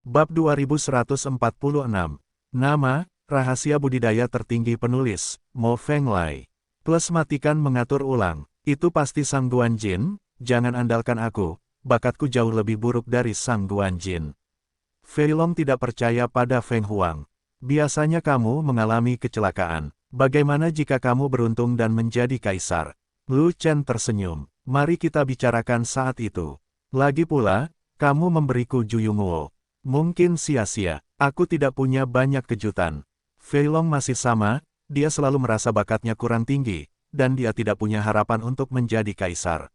Bab 2146. Nama, rahasia budidaya tertinggi penulis, Mo Fenglai. Plus matikan mengatur ulang. Itu pasti Sang Guanjin, jangan andalkan aku, bakatku jauh lebih buruk dari Sang Guanjin. Fei Long tidak percaya pada Feng Huang. Biasanya kamu mengalami kecelakaan. Bagaimana jika kamu beruntung dan menjadi kaisar? Lu Chen tersenyum. Mari kita bicarakan saat itu. Lagi pula, kamu memberiku Juyunguo. Mungkin sia-sia, aku tidak punya banyak kejutan. Fei Long masih sama, dia selalu merasa bakatnya kurang tinggi, dan dia tidak punya harapan untuk menjadi kaisar.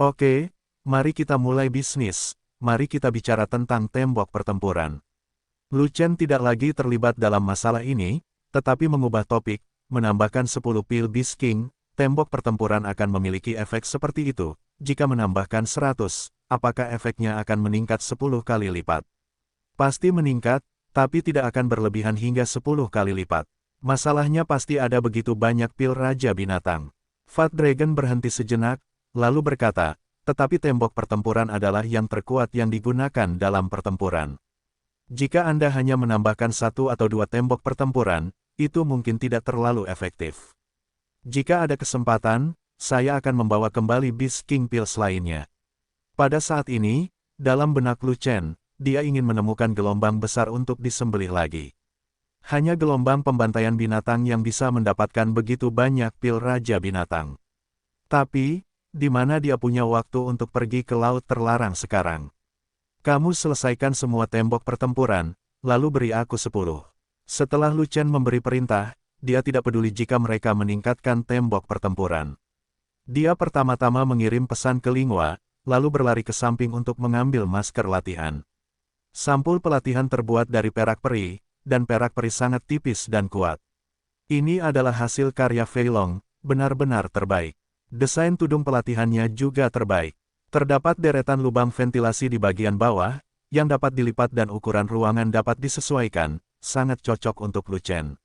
Oke, mari kita mulai bisnis, mari kita bicara tentang tembok pertempuran. Lu Chen tidak lagi terlibat dalam masalah ini, tetapi mengubah topik, menambahkan 10 pil Beast King, tembok pertempuran akan memiliki efek seperti itu. Jika menambahkan 100, apakah efeknya akan meningkat 10 kali lipat? Pasti meningkat, tapi tidak akan berlebihan hingga 10 kali lipat. Masalahnya pasti ada begitu banyak pil Raja Binatang. Fat Dragon berhenti sejenak, lalu berkata, tetapi tembok pertempuran adalah yang terkuat yang digunakan dalam pertempuran. Jika Anda hanya menambahkan 1 atau 2 tembok pertempuran, itu mungkin tidak terlalu efektif. Jika ada kesempatan, saya akan membawa kembali Beast King Pills lainnya. Pada saat ini, dalam benak Lu Chen, dia ingin menemukan gelombang besar untuk disembelih lagi. Hanya gelombang pembantaian binatang yang bisa mendapatkan begitu banyak pil Raja Binatang. Tapi, di mana dia punya waktu untuk pergi ke laut terlarang sekarang? Kamu selesaikan semua tembok pertempuran, lalu beri aku 10. Setelah Lu Chen memberi perintah, dia tidak peduli jika mereka meningkatkan tembok pertempuran. Dia pertama-tama mengirim pesan ke Linghua, lalu berlari ke samping untuk mengambil masker latihan. Sampul pelatihan terbuat dari perak peri, dan perak peri sangat tipis dan kuat. Ini adalah hasil karya Fei Long, benar-benar terbaik. Desain tudung pelatihannya juga terbaik. Terdapat deretan lubang ventilasi di bagian bawah, yang dapat dilipat dan ukuran ruangan dapat disesuaikan, sangat cocok untuk Lu Chen.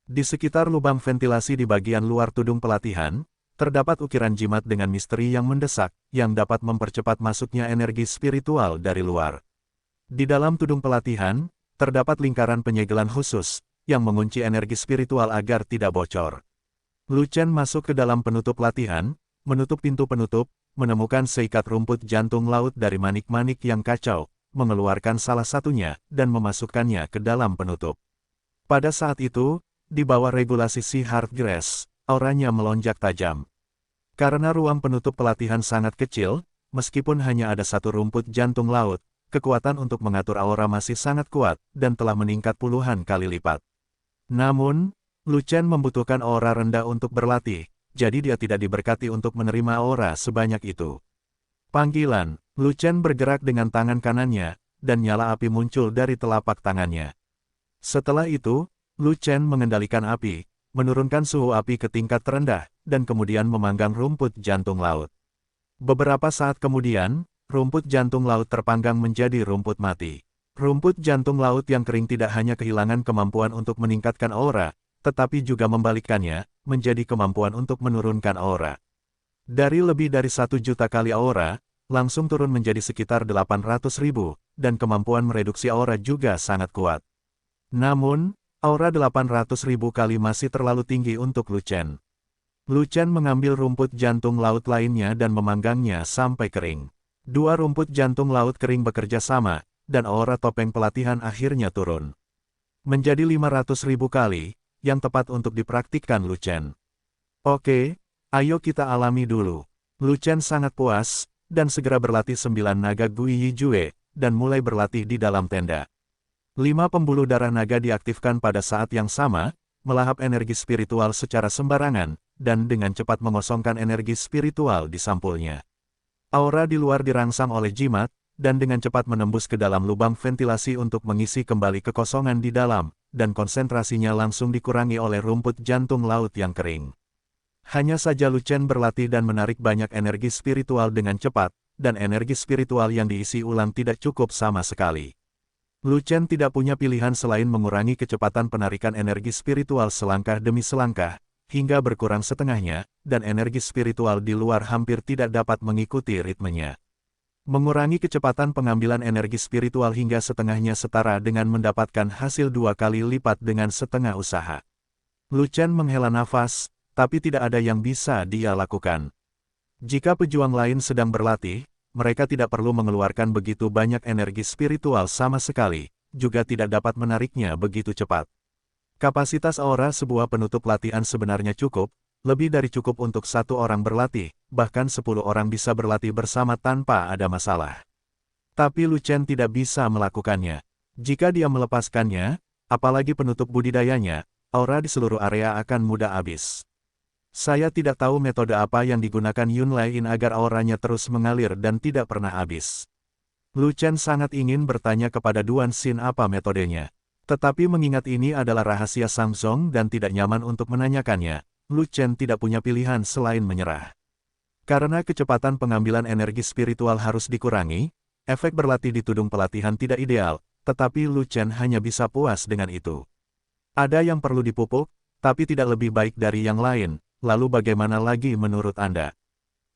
Di sekitar lubang ventilasi di bagian luar tudung pelatihan, terdapat ukiran jimat dengan misteri yang mendesak, yang dapat mempercepat masuknya energi spiritual dari luar. Di dalam tudung pelatihan, terdapat lingkaran penyegelan khusus, yang mengunci energi spiritual agar tidak bocor. Lu Chen masuk ke dalam penutup latihan, menutup pintu penutup, menemukan seikat rumput jantung laut dari manik-manik yang kacau, mengeluarkan salah satunya, dan memasukkannya ke dalam penutup. Pada saat itu, di bawah regulasi Sea Heart Grass, auranya melonjak tajam. Karena ruang penutup pelatihan sangat kecil, meskipun hanya ada satu rumput jantung laut, kekuatan untuk mengatur aura masih sangat kuat, dan telah meningkat puluhan kali lipat. Namun, Lu Chen membutuhkan aura rendah untuk berlatih, jadi dia tidak diberkati untuk menerima aura sebanyak itu. Panggilan, Lu Chen bergerak dengan tangan kanannya, dan nyala api muncul dari telapak tangannya. Setelah itu, Lu Chen mengendalikan api, menurunkan suhu api ke tingkat terendah, dan kemudian memanggang rumput jantung laut. Beberapa saat kemudian, rumput jantung laut terpanggang menjadi rumput mati. Rumput jantung laut yang kering tidak hanya kehilangan kemampuan untuk meningkatkan aura, tetapi juga membalikannya, menjadi kemampuan untuk menurunkan aura. Dari lebih dari 1 juta kali aura, langsung turun menjadi sekitar 800.000, dan kemampuan mereduksi aura juga sangat kuat. Namun, aura 800.000 kali masih terlalu tinggi untuk Lu Chen. Lu Chen mengambil rumput jantung laut lainnya dan memanggangnya sampai kering. 2 rumput jantung laut kering bekerja sama, dan aura topeng pelatihan akhirnya turun. Menjadi 500.000 kali, yang tepat untuk dipraktikkan Lu Chen. Oke, ayo kita alami dulu. Lu Chen sangat puas, dan segera berlatih 9 naga Gui Yijue, dan mulai berlatih di dalam tenda. 5 pembuluh darah naga diaktifkan pada saat yang sama, melahap energi spiritual secara sembarangan, dan dengan cepat mengosongkan energi spiritual di sampulnya. Aura di luar dirangsang oleh jimat, dan dengan cepat menembus ke dalam lubang ventilasi untuk mengisi kembali kekosongan di dalam, dan konsentrasinya langsung dikurangi oleh rumput jantung laut yang kering. Hanya saja Lu Chen berlatih dan menarik banyak energi spiritual dengan cepat, dan energi spiritual yang diisi ulang tidak cukup sama sekali. Lu Chen tidak punya pilihan selain mengurangi kecepatan penarikan energi spiritual selangkah demi selangkah, hingga berkurang setengahnya, dan energi spiritual di luar hampir tidak dapat mengikuti ritmenya. Mengurangi kecepatan pengambilan energi spiritual hingga setengahnya setara dengan mendapatkan hasil 2 kali lipat dengan setengah usaha. Lu Chen menghela nafas, tapi tidak ada yang bisa dia lakukan. Jika pejuang lain sedang berlatih, mereka tidak perlu mengeluarkan begitu banyak energi spiritual sama sekali, juga tidak dapat menariknya begitu cepat. Kapasitas aura sebuah penutup latihan sebenarnya cukup, lebih dari cukup untuk 1 orang berlatih, bahkan 10 orang bisa berlatih bersama tanpa ada masalah. Tapi Lu Chen tidak bisa melakukannya. Jika dia melepaskannya, apalagi penutup budidayanya, aura di seluruh area akan mudah habis. Saya tidak tahu metode apa yang digunakan Yun Lei-in agar auranya terus mengalir dan tidak pernah habis. Lu Chen sangat ingin bertanya kepada Duan Xin apa metodenya. Tetapi mengingat ini adalah rahasia Sang Zong dan tidak nyaman untuk menanyakannya, Lu Chen tidak punya pilihan selain menyerah. Karena kecepatan pengambilan energi spiritual harus dikurangi, efek berlatih di tudung pelatihan tidak ideal, tetapi Lu Chen hanya bisa puas dengan itu. Ada yang perlu dipupuk, tapi tidak lebih baik dari yang lain, lalu bagaimana lagi menurut Anda?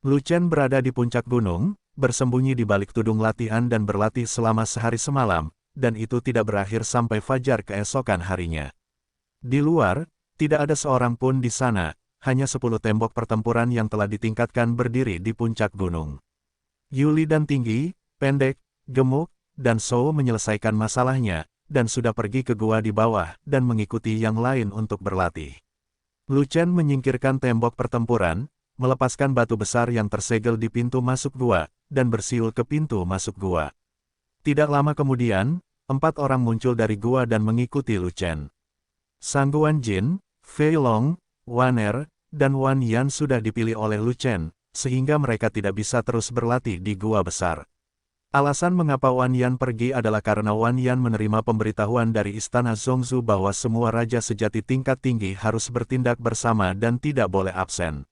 Lu Chen berada di puncak gunung, bersembunyi di balik tudung latihan dan berlatih selama sehari semalam, dan itu tidak berakhir sampai fajar keesokan harinya. Di luar, tidak ada seorang pun di sana, hanya 10 tembok pertempuran yang telah ditingkatkan berdiri di puncak gunung. Yuli dan tinggi, pendek, gemuk, dan Shou menyelesaikan masalahnya, dan sudah pergi ke gua di bawah dan mengikuti yang lain untuk berlatih. Lu Chen menyingkirkan tembok pertempuran, melepaskan batu besar yang tersegel di pintu masuk gua, dan bersiul ke pintu masuk gua. Tidak lama kemudian, 4 orang muncul dari gua dan mengikuti Lu Chen. Sang Guan Jin, Fei Long, Wan Er, dan Wan Yan sudah dipilih oleh Lu Chen, sehingga mereka tidak bisa terus berlatih di gua besar. Alasan mengapa Wan Yan pergi adalah karena Wan Yan menerima pemberitahuan dari Istana Zhongzhou bahwa semua raja sejati tingkat tinggi harus bertindak bersama dan tidak boleh absen.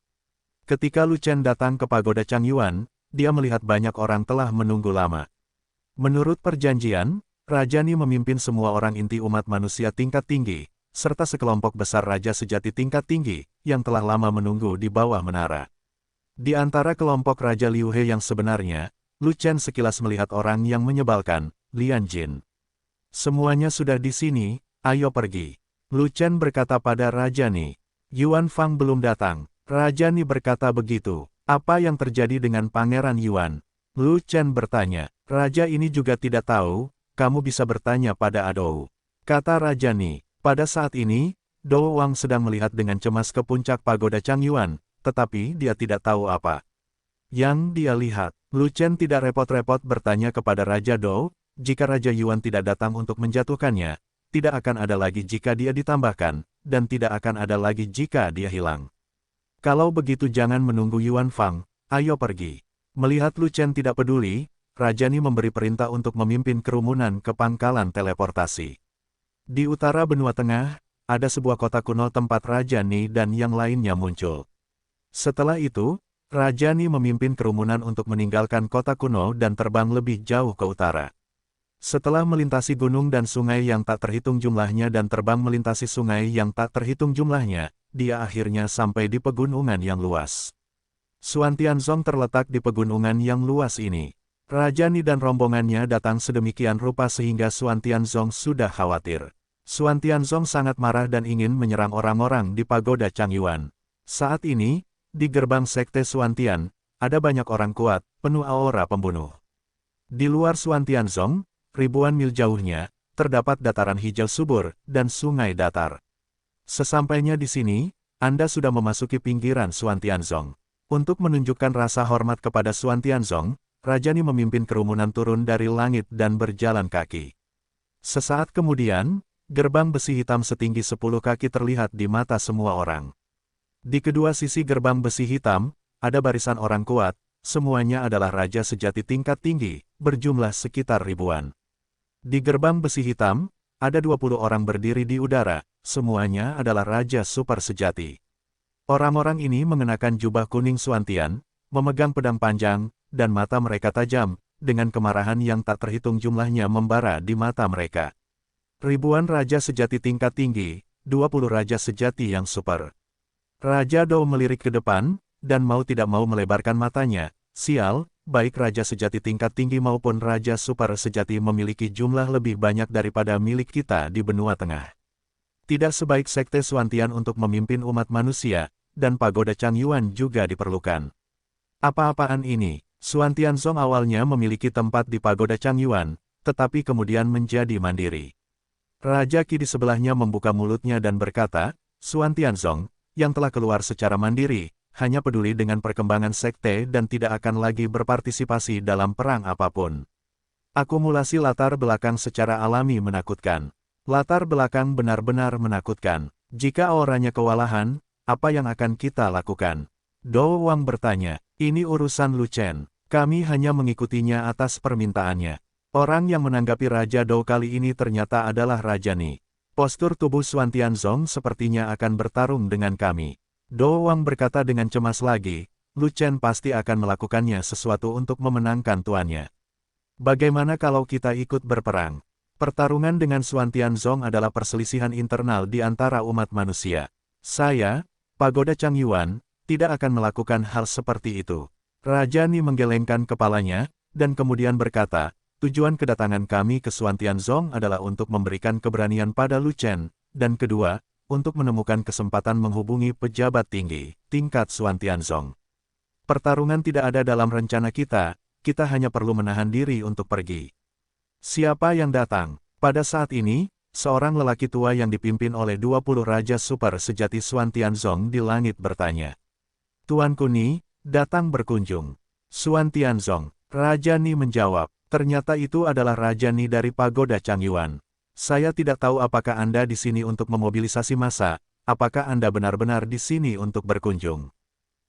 Ketika Lu Chen datang ke pagoda Changyuan, dia melihat banyak orang telah menunggu lama. Menurut perjanjian, Raja Ni memimpin semua orang inti umat manusia tingkat tinggi, serta sekelompok besar raja sejati tingkat tinggi, yang telah lama menunggu di bawah menara. Di antara kelompok Raja Liu He yang sebenarnya, Lu Chen sekilas melihat orang yang menyebalkan, Lian Jin. Semuanya sudah di sini, ayo pergi. Lu Chen berkata pada Raja Ni. Yuan Fang belum datang. Raja Ni berkata begitu. Apa yang terjadi dengan Pangeran Yuan? Lu Chen bertanya. Raja ini juga tidak tahu, kamu bisa bertanya pada Adou. Kata Raja Ni. Pada saat ini, Dou Wang sedang melihat dengan cemas ke puncak pagoda Changyuan, tetapi dia tidak tahu apa yang dia lihat. Lu Chen tidak repot-repot bertanya kepada Raja Dou, jika Raja Yuan tidak datang untuk menjatuhkannya, tidak akan ada lagi jika dia ditambahkan, dan tidak akan ada lagi jika dia hilang. Kalau begitu jangan menunggu Yuan Fang, ayo pergi. Melihat Lu Chen tidak peduli, Raja Ni memberi perintah untuk memimpin kerumunan ke pangkalan teleportasi. Di utara benua tengah, ada sebuah kota kuno tempat Raja Ni dan yang lainnya muncul. Setelah itu, Raja Ni memimpin kerumunan untuk meninggalkan kota kuno dan terbang lebih jauh ke utara. Setelah melintasi gunung dan sungai yang tak terhitung jumlahnya dan terbang melintasi sungai yang tak terhitung jumlahnya, dia akhirnya sampai di pegunungan yang luas. Xuan Tianzong terletak di pegunungan yang luas ini. Raja Ni dan rombongannya datang sedemikian rupa sehingga Xuan Tianzong sudah khawatir. Xuan Tianzong sangat marah dan ingin menyerang orang-orang di pagoda Changyuan. Saat ini, di gerbang sekte Xuan Tian, ada banyak orang kuat, penuh aura pembunuh. Di luar Xuan Tianzong, ribuan mil jauhnya, terdapat dataran hijau subur, dan sungai datar. Sesampainya di sini, Anda sudah memasuki pinggiran Xuan Tianzong. Untuk menunjukkan rasa hormat kepada Xuan Tianzong, Raja Ni memimpin kerumunan turun dari langit dan berjalan kaki. Sesaat kemudian, gerbang besi hitam setinggi 10 kaki terlihat di mata semua orang. Di kedua sisi gerbang besi hitam, ada barisan orang kuat, semuanya adalah raja sejati tingkat tinggi, berjumlah sekitar ribuan. Di gerbang besi hitam, ada 20 orang berdiri di udara, semuanya adalah raja super sejati. Orang-orang ini mengenakan jubah kuning Xuan Tian, memegang pedang panjang, dan mata mereka tajam, dengan kemarahan yang tak terhitung jumlahnya membara di mata mereka. Ribuan raja sejati tingkat tinggi, 20 raja sejati yang super. Raja Dou melirik ke depan, dan mau tidak mau melebarkan matanya. Sial, baik Raja Sejati tingkat tinggi maupun Raja Super Sejati memiliki jumlah lebih banyak daripada milik kita di benua tengah. Tidak sebaik Sekte Suantian untuk memimpin umat manusia, dan Pagoda Changyuan juga diperlukan. Apa-apaan ini? Suantian Zong awalnya memiliki tempat di Pagoda Changyuan, tetapi kemudian menjadi mandiri. Raja Qi di sebelahnya membuka mulutnya dan berkata, Suantian Zong, yang telah keluar secara mandiri, hanya peduli dengan perkembangan sekte dan tidak akan lagi berpartisipasi dalam perang apapun. Akumulasi latar belakang secara alami menakutkan. Latar belakang benar-benar menakutkan. Jika auranya kewalahan, apa yang akan kita lakukan? Dou Wang bertanya, ini urusan Lu Chen. Kami hanya mengikutinya atas permintaannya. Orang yang menanggapi Raja Dou kali ini ternyata adalah Raja Ni. Postur tubuh Suantian Zong sepertinya akan bertarung dengan kami. Dou Wang berkata dengan cemas lagi, Lu Chen pasti akan melakukannya sesuatu untuk memenangkan tuannya. Bagaimana kalau kita ikut berperang? Pertarungan dengan Suantian Zong adalah perselisihan internal di antara umat manusia. Saya, Pagoda Changyuan, tidak akan melakukan hal seperti itu. Raja Ni menggelengkan kepalanya, dan kemudian berkata, tujuan kedatangan kami ke Suantian Zong adalah untuk memberikan keberanian pada Lu Chen, dan kedua, untuk menemukan kesempatan menghubungi pejabat tinggi, tingkat Suantian Zong. Pertarungan tidak ada dalam rencana kita hanya perlu menahan diri untuk pergi. Siapa yang datang? Pada saat ini, seorang lelaki tua yang dipimpin oleh 20 Raja Super Sejati Suantian Zong di langit bertanya. Tuanku Ni, datang berkunjung. Suantian Zong, Raja Ni menjawab, ternyata itu adalah Raja Ni dari Pagoda Changyuan. Saya tidak tahu apakah Anda di sini untuk memobilisasi massa, apakah Anda benar-benar di sini untuk berkunjung.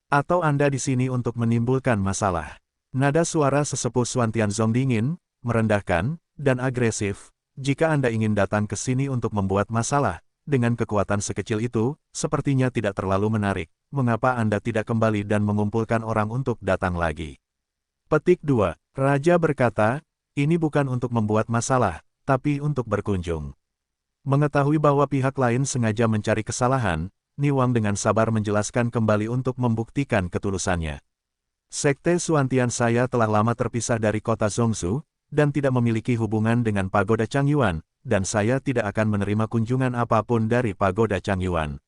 Atau Anda di sini untuk menimbulkan masalah. Nada suara sesepuh Suantian Zong dingin, merendahkan, dan agresif. Jika Anda ingin datang ke sini untuk membuat masalah, dengan kekuatan sekecil itu, sepertinya tidak terlalu menarik. Mengapa Anda tidak kembali dan mengumpulkan orang untuk datang lagi? Petik 2. Raja berkata, ini bukan untuk membuat masalah, tapi untuk berkunjung. Mengetahui bahwa pihak lain sengaja mencari kesalahan, Ni Wang dengan sabar menjelaskan kembali untuk membuktikan ketulusannya. Sekte Suantian saya telah lama terpisah dari kota Zhongzhou, dan tidak memiliki hubungan dengan Pagoda Changyuan, dan saya tidak akan menerima kunjungan apapun dari Pagoda Changyuan.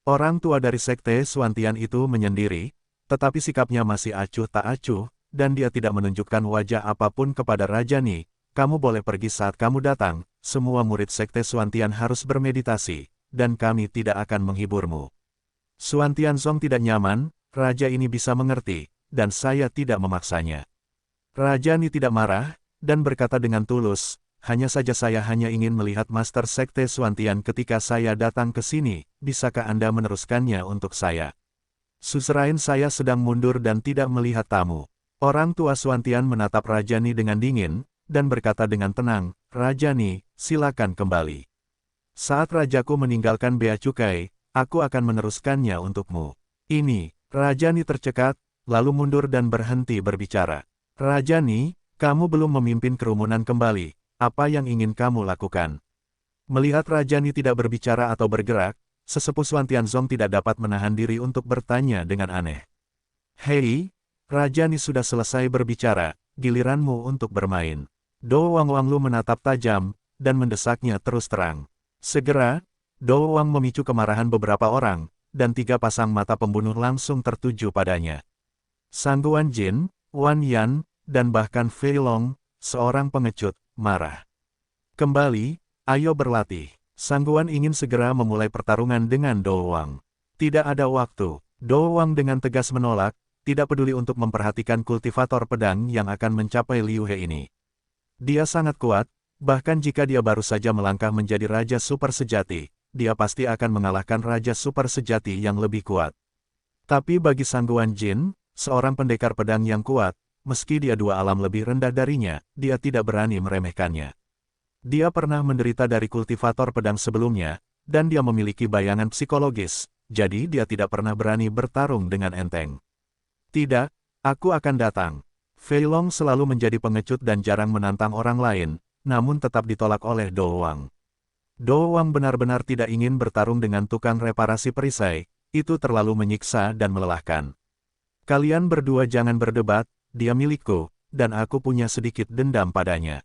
Orang tua dari Sekte Suantian itu menyendiri, tetapi sikapnya masih acuh tak acuh, dan dia tidak menunjukkan wajah apapun kepada Raja Ni. Kamu boleh pergi saat kamu datang, semua murid Sekte Suantian harus bermeditasi, dan kami tidak akan menghiburmu. Suantian Zong tidak nyaman, Raja ini bisa mengerti, dan saya tidak memaksanya. Raja Ni tidak marah, dan berkata dengan tulus, hanya saja saya hanya ingin melihat Master Sekte Suantian ketika saya datang ke sini, bisakah Anda meneruskannya untuk saya? Suzerain saya sedang mundur dan tidak melihat tamu. Orang tua Suantian menatap Raja Ni dengan dingin, dan berkata dengan tenang, Raja Ni, silakan kembali. Saat rajaku meninggalkan bea cukai, aku akan meneruskannya untukmu. Ini, Raja Ni tercekat, lalu mundur dan berhenti berbicara. Raja Ni, kamu belum memimpin kerumunan kembali, apa yang ingin kamu lakukan? Melihat Raja Ni tidak berbicara atau bergerak, sesepuh Suantian Zong tidak dapat menahan diri untuk bertanya dengan aneh. Hei, Raja Ni sudah selesai berbicara, giliranmu untuk bermain. Dou Wanglu menatap tajam, dan mendesaknya terus terang. Segera, Dou Wang memicu kemarahan beberapa orang, dan 3 pasang mata pembunuh langsung tertuju padanya. Sangguan Jin, Wan Yan, dan bahkan Fei Long, seorang pengecut, marah. Kembali, ayo berlatih. Sangguan ingin segera memulai pertarungan dengan Dou Wang. Tidak ada waktu. Dou Wang dengan tegas menolak, tidak peduli untuk memperhatikan kultivator pedang yang akan mencapai Liu He ini. Dia sangat kuat, bahkan jika dia baru saja melangkah menjadi Raja Super Sejati, dia pasti akan mengalahkan Raja Super Sejati yang lebih kuat. Tapi bagi Sangguan Jin, seorang pendekar pedang yang kuat, meski dia 2 alam lebih rendah darinya, dia tidak berani meremehkannya. Dia pernah menderita dari kultivator pedang sebelumnya, dan dia memiliki bayangan psikologis, jadi dia tidak pernah berani bertarung dengan enteng. Tidak, aku akan datang. Fei Long selalu menjadi pengecut dan jarang menantang orang lain, namun tetap ditolak oleh Dou Wang. Dou Wang benar-benar tidak ingin bertarung dengan tukang reparasi perisai, itu terlalu menyiksa dan melelahkan. Kalian berdua jangan berdebat, dia milikku, dan aku punya sedikit dendam padanya.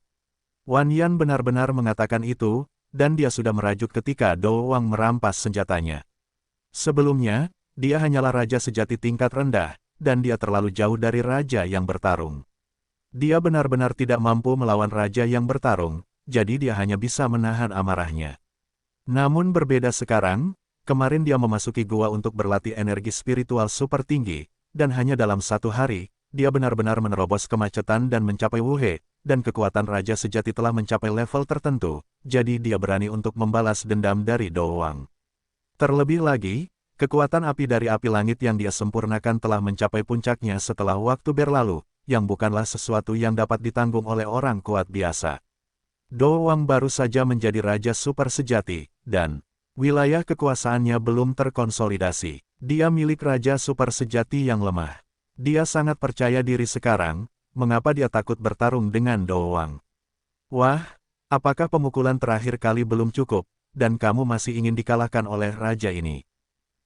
Wan Yan benar-benar mengatakan itu, dan dia sudah merajuk ketika Do Wang merampas senjatanya. Sebelumnya, dia hanyalah raja sejati tingkat rendah, dan dia terlalu jauh dari raja yang bertarung. Dia benar-benar tidak mampu melawan raja yang bertarung, jadi dia hanya bisa menahan amarahnya. Namun berbeda sekarang, kemarin dia memasuki gua untuk berlatih energi spiritual super tinggi, dan hanya dalam 1 hari, dia benar-benar menerobos kemacetan dan mencapai Wuhe, dan kekuatan raja sejati telah mencapai level tertentu, jadi dia berani untuk membalas dendam dari Do Wang. Terlebih lagi, kekuatan api dari api langit yang dia sempurnakan telah mencapai puncaknya setelah waktu berlalu, yang bukanlah sesuatu yang dapat ditanggung oleh orang kuat biasa. Do Wang baru saja menjadi raja super sejati, dan wilayah kekuasaannya belum terkonsolidasi. Dia milik raja super sejati yang lemah. Dia sangat percaya diri sekarang, mengapa dia takut bertarung dengan Do Wang? Wah, apakah pemukulan terakhir kali belum cukup, dan kamu masih ingin dikalahkan oleh raja ini?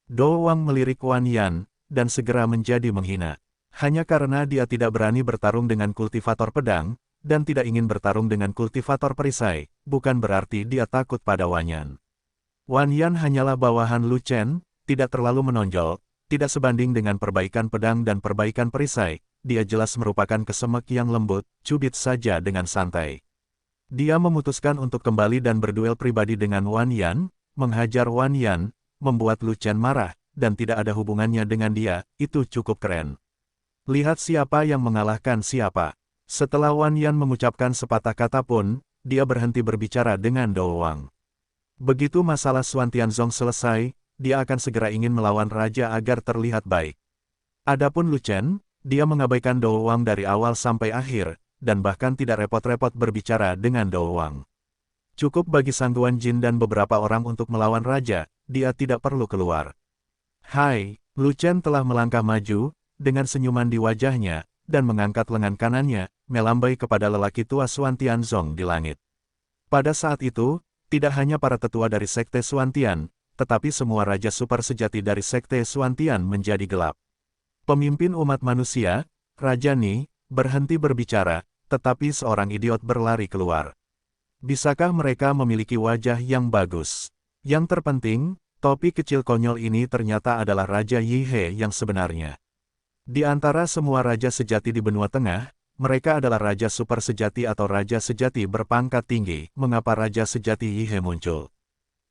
Do Wang melirik Wan Yan, dan segera menjadi menghina. Hanya karena dia tidak berani bertarung dengan kultivator pedang, dan tidak ingin bertarung dengan kultivator perisai, bukan berarti dia takut pada Wan Yan. Wan Yan hanyalah bawahan Lu Chen, tidak terlalu menonjol, tidak sebanding dengan perbaikan pedang dan perbaikan perisai, dia jelas merupakan kesemek yang lembut, cubit saja dengan santai. Dia memutuskan untuk kembali dan berduel pribadi dengan Wan Yan, menghajar Wan Yan, membuat Lu Chen marah, dan tidak ada hubungannya dengan dia, itu cukup keren. Lihat siapa yang mengalahkan siapa. Setelah Wan Yan mengucapkan sepatah kata pun, dia berhenti berbicara dengan Do Wang. Begitu masalah Xuan Tianzong selesai, dia akan segera ingin melawan raja agar terlihat baik. Adapun Lu Chen, dia mengabaikan Do Wang dari awal sampai akhir, dan bahkan tidak repot-repot berbicara dengan Do Wang. Cukup bagi Sang Guan Jin dan beberapa orang untuk melawan raja, dia tidak perlu keluar. Hai, Lu Chen telah melangkah maju, dengan senyuman di wajahnya, dan mengangkat lengan kanannya, melambai kepada lelaki tua Xuan Tianzong di langit. Pada saat itu, tidak hanya para tetua dari Sekte Xuan Tian, tetapi semua raja super sejati dari Sekte Xuan Tian menjadi gelap. Pemimpin umat manusia, Raja Ni, berhenti berbicara, tetapi seorang idiot berlari keluar. Bisakah mereka memiliki wajah yang bagus? Yang terpenting, topi kecil konyol ini ternyata adalah Raja Yi He yang sebenarnya. Di antara semua raja sejati di benua tengah, mereka adalah raja super sejati atau raja sejati berpangkat tinggi. Mengapa raja sejati Yi He muncul?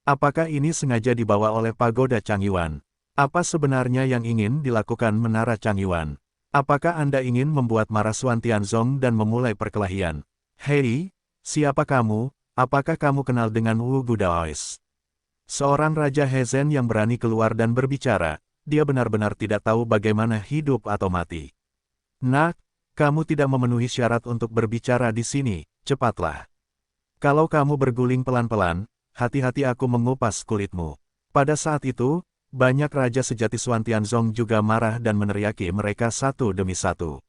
Apakah ini sengaja dibawa oleh pagoda Changyuan? Apa sebenarnya yang ingin dilakukan menara Changyuan? Apakah Anda ingin membuat marah Xuan Tianzong dan memulai perkelahian? Hei, siapa kamu? Apakah kamu kenal dengan Wu Gudaois? Seorang raja Hezen yang berani keluar dan berbicara. Dia benar-benar tidak tahu bagaimana hidup atau mati. Nak, kamu tidak memenuhi syarat untuk berbicara di sini, cepatlah. Kalau kamu berguling pelan-pelan, hati-hati aku mengupas kulitmu. Pada saat itu, banyak raja sejati Xuan Tianzong juga marah dan meneriaki mereka satu demi satu.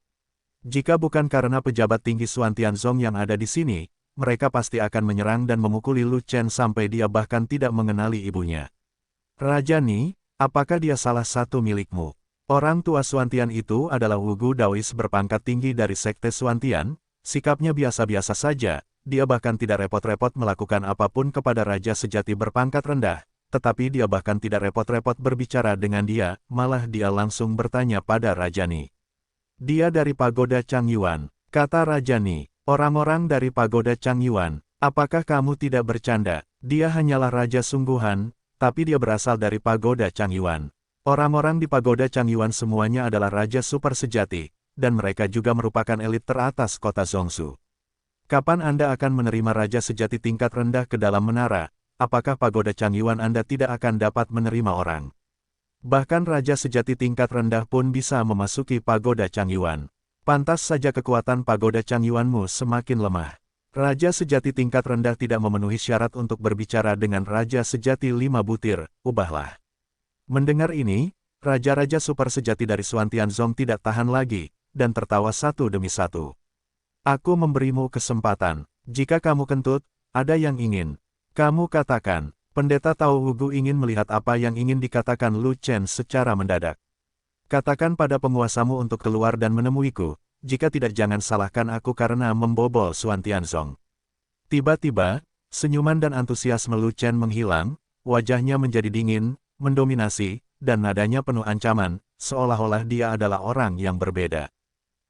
Jika bukan karena pejabat tinggi Xuan Tianzong yang ada di sini, mereka pasti akan menyerang dan memukuli Lu Chen sampai dia bahkan tidak mengenali ibunya. Raja Ni, apakah dia salah satu milikmu? Orang tua Xuan Tian itu adalah Wu Gudaois berpangkat tinggi dari Sekte Xuan Tian, sikapnya biasa-biasa saja, dia bahkan tidak repot-repot melakukan apapun kepada raja sejati berpangkat rendah, tetapi dia bahkan tidak repot-repot berbicara dengan dia, malah dia langsung bertanya pada Raja Ni. Dia dari pagoda Changyuan, kata Raja Ni. Orang-orang dari pagoda Changyuan, apakah kamu tidak bercanda? Dia hanyalah raja sungguhan, tapi dia berasal dari pagoda Changyuan. Orang-orang di pagoda Changyuan semuanya adalah raja super sejati, dan mereka juga merupakan elit teratas kota Zhongshu. Kapan Anda akan menerima raja sejati tingkat rendah ke dalam menara? Apakah pagoda Changyuan Anda tidak akan dapat menerima orang? Bahkan raja sejati tingkat rendah pun bisa memasuki pagoda Changyuan. Pantas saja kekuatan pagoda Changyuanmu semakin lemah. Raja sejati tingkat rendah tidak memenuhi syarat untuk berbicara dengan raja sejati 5 butir, ubahlah. Mendengar ini, raja-raja super sejati dari Xuan Tianzong tidak tahan lagi, dan tertawa satu demi satu. Aku memberimu kesempatan, jika kamu kentut, ada yang ingin kamu katakan. Pendeta Tao Wugu ingin melihat apa yang ingin dikatakan Lu Chen secara mendadak. Katakan pada penguasamu untuk keluar dan menemuiku, jika tidak jangan salahkan aku karena membobol Xuan Tianzong. Tiba-tiba, senyuman dan antusiasme Lu Chen menghilang, wajahnya menjadi dingin, mendominasi, dan nadanya penuh ancaman, seolah-olah dia adalah orang yang berbeda.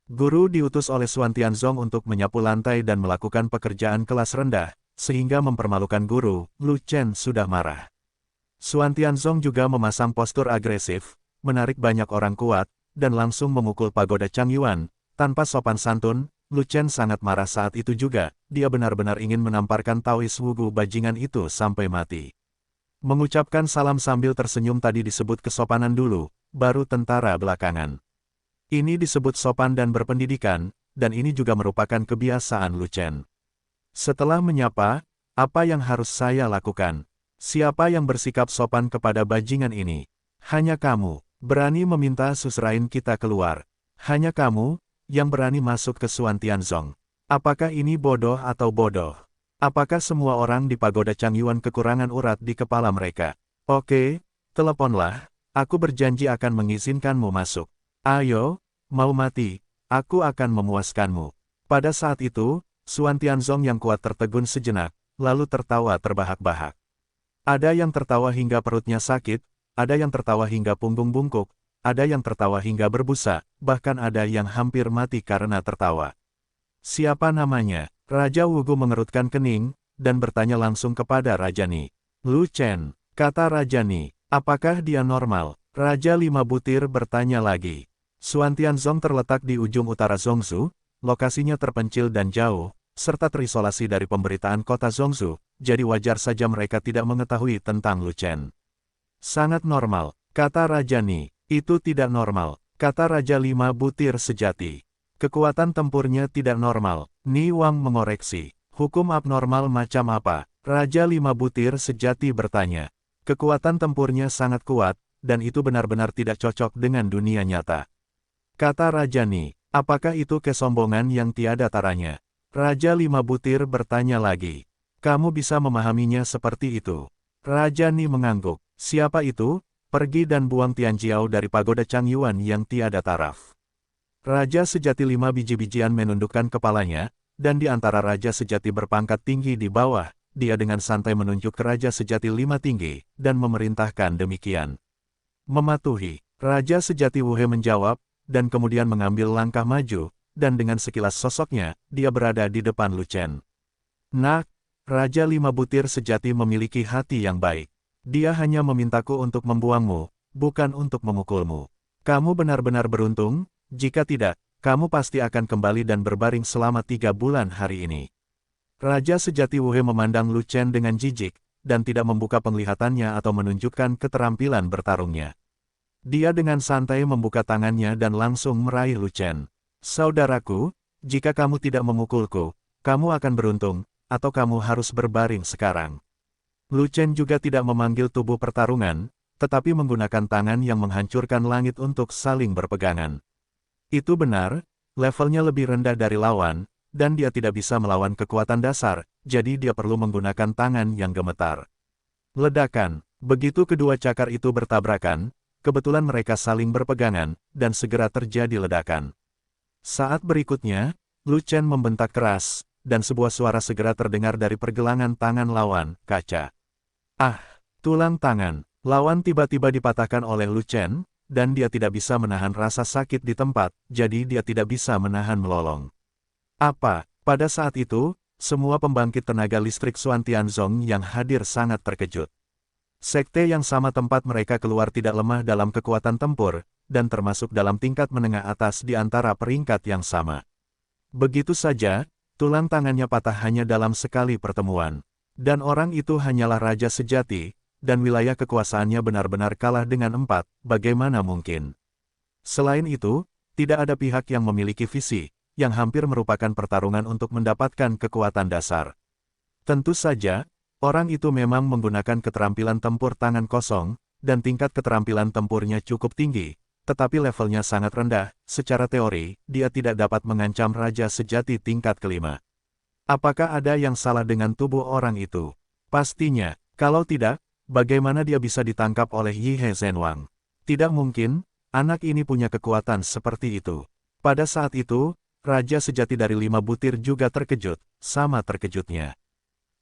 Guru diutus oleh Xuan Tianzong untuk menyapu lantai dan melakukan pekerjaan kelas rendah, sehingga mempermalukan guru. Lu Chen sudah marah. Xuan Tianzong juga memasang postur agresif, menarik banyak orang kuat, dan langsung memukul pagoda Chang Yuan. Tanpa sopan santun, Lu Chen sangat marah saat itu juga, dia benar-benar ingin menamparkan Taoist Wugu bajingan itu sampai mati. Mengucapkan salam sambil tersenyum tadi disebut kesopanan dulu, baru tentara belakangan. Ini disebut sopan dan berpendidikan, dan ini juga merupakan kebiasaan Lu Chen. Setelah menyapa, apa yang harus saya lakukan? Siapa yang bersikap sopan kepada bajingan ini? Hanya kamu, berani meminta susrain kita keluar. Hanya kamu, yang berani masuk ke Xuan Tianzong. Apakah ini bodoh atau bodoh? Apakah semua orang di pagoda Chang Yuan kekurangan urat di kepala mereka? Oke, teleponlah, aku berjanji akan mengizinkanmu masuk. Ayo, mau mati, aku akan memuaskanmu. Pada saat itu, Xuan Tianzong yang kuat tertegun sejenak, lalu tertawa terbahak-bahak. Ada yang tertawa hingga perutnya sakit, ada yang tertawa hingga punggung bungkuk, ada yang tertawa hingga berbusa, bahkan ada yang hampir mati karena tertawa. Siapa namanya? Raja Wugu mengerutkan kening, dan bertanya langsung kepada Raja Ni. Lu Chen, kata Raja Ni, apakah dia normal? Raja Lima Butir bertanya lagi. Xuan Tianzong terletak di ujung utara Zhongzhou, lokasinya terpencil dan jauh, serta terisolasi dari pemberitaan kota Zhongzhou, jadi wajar saja mereka tidak mengetahui tentang Lu Chen. Sangat normal, kata Raja Ni. Itu tidak normal, kata Raja Lima Butir sejati. Kekuatan tempurnya tidak normal. Ni Wang mengoreksi. Hukum abnormal macam apa? Raja Lima Butir sejati bertanya. Kekuatan tempurnya sangat kuat, dan itu benar-benar tidak cocok dengan dunia nyata. Kata Raja Ni, apakah itu kesombongan yang tiada taranya? Raja Lima Butir bertanya lagi. Kamu bisa memahaminya seperti itu? Raja Ni mengangguk. Siapa itu? Pergi dan buang Tianjiao dari pagoda Chang Yuan yang tiada taraf. Raja sejati 5 biji-bijian menundukkan kepalanya, dan di antara raja sejati berpangkat tinggi di bawah, dia dengan santai menunjuk ke Raja sejati 5 tinggi, dan memerintahkan demikian. Mematuhi, Raja sejati Wuhe menjawab, dan kemudian mengambil langkah maju, dan dengan sekilas sosoknya, dia berada di depan Lu Chen. Nak, Raja Lima Butir sejati memiliki hati yang baik. Dia hanya memintaku untuk membuangmu, bukan untuk memukulmu. Kamu benar-benar beruntung, jika tidak, kamu pasti akan kembali dan berbaring selama 3 bulan hari ini. Raja sejati Wuhe memandang Lu Chen dengan jijik, dan tidak membuka penglihatannya atau menunjukkan keterampilan bertarungnya. Dia dengan santai membuka tangannya dan langsung meraih Lu Chen. Saudaraku, jika kamu tidak memukulku, kamu akan beruntung, atau kamu harus berbaring sekarang. Lu Chen juga tidak memanggil tubuh pertarungan, tetapi menggunakan tangan yang menghancurkan langit untuk saling berpegangan. Itu benar, levelnya lebih rendah dari lawan, dan dia tidak bisa melawan kekuatan dasar, jadi dia perlu menggunakan tangan yang gemetar. Ledakan, begitu kedua cakar itu bertabrakan, kebetulan mereka saling berpegangan, dan segera terjadi ledakan. Saat berikutnya, Lu Chen membentak keras, dan sebuah suara segera terdengar dari pergelangan tangan lawan, kaca. Ah, tulang tangan. Lawan tiba-tiba dipatahkan oleh Lu Chen, dan dia tidak bisa menahan rasa sakit di tempat, jadi dia tidak bisa menahan melolong. Apa? Pada saat itu, semua pembangkit tenaga listrik Xuan Tianzong yang hadir sangat terkejut. Sekte yang sama tempat mereka keluar tidak lemah dalam kekuatan tempur, dan termasuk dalam tingkat menengah atas di antara peringkat yang sama. Begitu saja, tulang tangannya patah hanya dalam sekali pertemuan. Dan orang itu hanyalah raja sejati, dan wilayah kekuasaannya benar-benar kalah dengan 4, bagaimana mungkin? Selain itu, tidak ada pihak yang memiliki visi, yang hampir merupakan pertarungan untuk mendapatkan kekuatan dasar. Tentu saja, orang itu memang menggunakan keterampilan tempur tangan kosong, dan tingkat keterampilan tempurnya cukup tinggi, tetapi levelnya sangat rendah, secara teori, dia tidak dapat mengancam raja sejati tingkat kelima. Apakah ada yang salah dengan tubuh orang itu? Pastinya, kalau tidak, bagaimana dia bisa ditangkap oleh Yi He Zhenwang? Tidak mungkin, anak ini punya kekuatan seperti itu. Pada saat itu, Raja sejati dari 5 butir juga terkejut, sama terkejutnya.